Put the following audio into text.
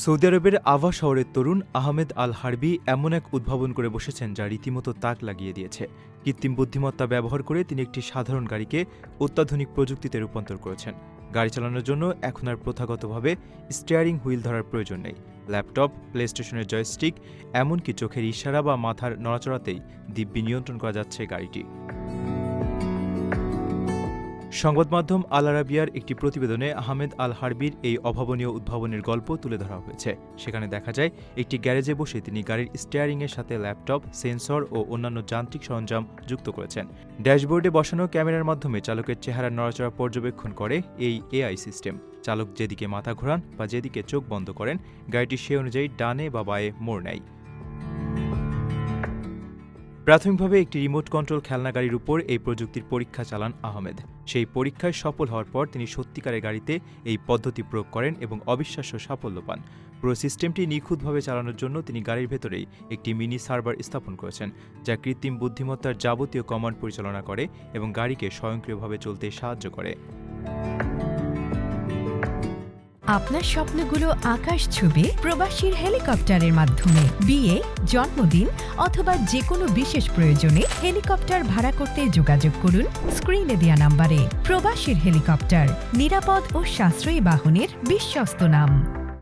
Saudi আরবের আভা শহরের তরুণ আহমেদ আল হারবি এমন এক উদ্ভাবন করে বসেছেন যা রীতিমতো তাক লাগিয়ে দিয়েছে। কৃত্রিম বুদ্ধিমত্তা ব্যবহার করে তিনি একটি সাধারণ গাড়িকে অত্যাধুনিক প্রযুক্তিতে রূপান্তর করেছেন। গাড়ি চালানোর জন্য এখন আর প্রথাগতভাবে স্টিয়ারিং হুইল ধরার প্রয়োজন নেই। ল্যাপটপ, প্লে স্টেশনের জয়স্টিক, এমনকি চোখের ইশারা বা মাথার নড়াচড়াতেই দিব্যি নিয়ন্ত্রণ করা যাচ্ছে গাড়িটি। সংবাদ মাধ্যম আল আরাবিয়ার একটি প্রতিবেদনে আহমেদ আল হারবির এই অভাবনীয় উদ্ভাবনের গল্প তুলে ধরা হয়েছে। সেখানে দেখা যায় একটি গ্যারেজে বসে তিনি গাড়ির স্টিয়ারিংয়ের সাথে ল্যাপটপ, সেন্সর ও অন্যান্য যান্ত্রিক সরঞ্জাম যুক্ত করেছেন। ড্যাশবোর্ডে বসানো ক্যামেরার মাধ্যমে চালকের চেহারার নড়াচড়া পর্যবেক্ষণ করে এই এআই সিস্টেম। চালক যেদিকে মাথা ঘোরান বা যেদিকে চোখ বন্ধ করেন, গাড়িটি সে অনুযায়ী ডানে বা বাঁয়ে মোড় নেয়। প্রাথমিকভাবে একটি রিমোট কন্ট্রোল খেলনা গাড়ির উপর এই প্রযুক্তির পরীক্ষা চালান আহমেদ। সেই পরীক্ষায় সফল হওয়ার পর তিনি সত্যিকারের গাড়িতে এই পদ্ধতি প্রয়োগ করেন এবং অবিশ্বাস্য সাফল্য পান। পুরো সিস্টেমটি নিখুঁতভাবে চালানোর জন্য তিনি গাড়ির ভেতরেই একটি মিনি সার্ভার স্থাপন করেছেন, যা কৃত্রিম বুদ্ধিমত্তার যাবতীয় কমান্ড পরিচালনা করে এবং গাড়িকে স্বয়ংক্রিয়ভাবে চলতে সাহায্য করে। আপনার স্বপ্নগুলো আকাশ ছুবে প্রবাসীর হেলিকপ্টারের মাধ্যমে। বিয়ে, জন্মদিন অথবা যে কোনো বিশেষ প্রয়োজনে হেলিকপ্টার ভাড়া করতে যোগাযোগ করুন স্ক্রিনে দেয়া নাম্বারে। প্রবাসীর হেলিকপ্টার, নিরাপদ ও সাশ্রয়ী বাহনের বিশ্বস্ত নাম।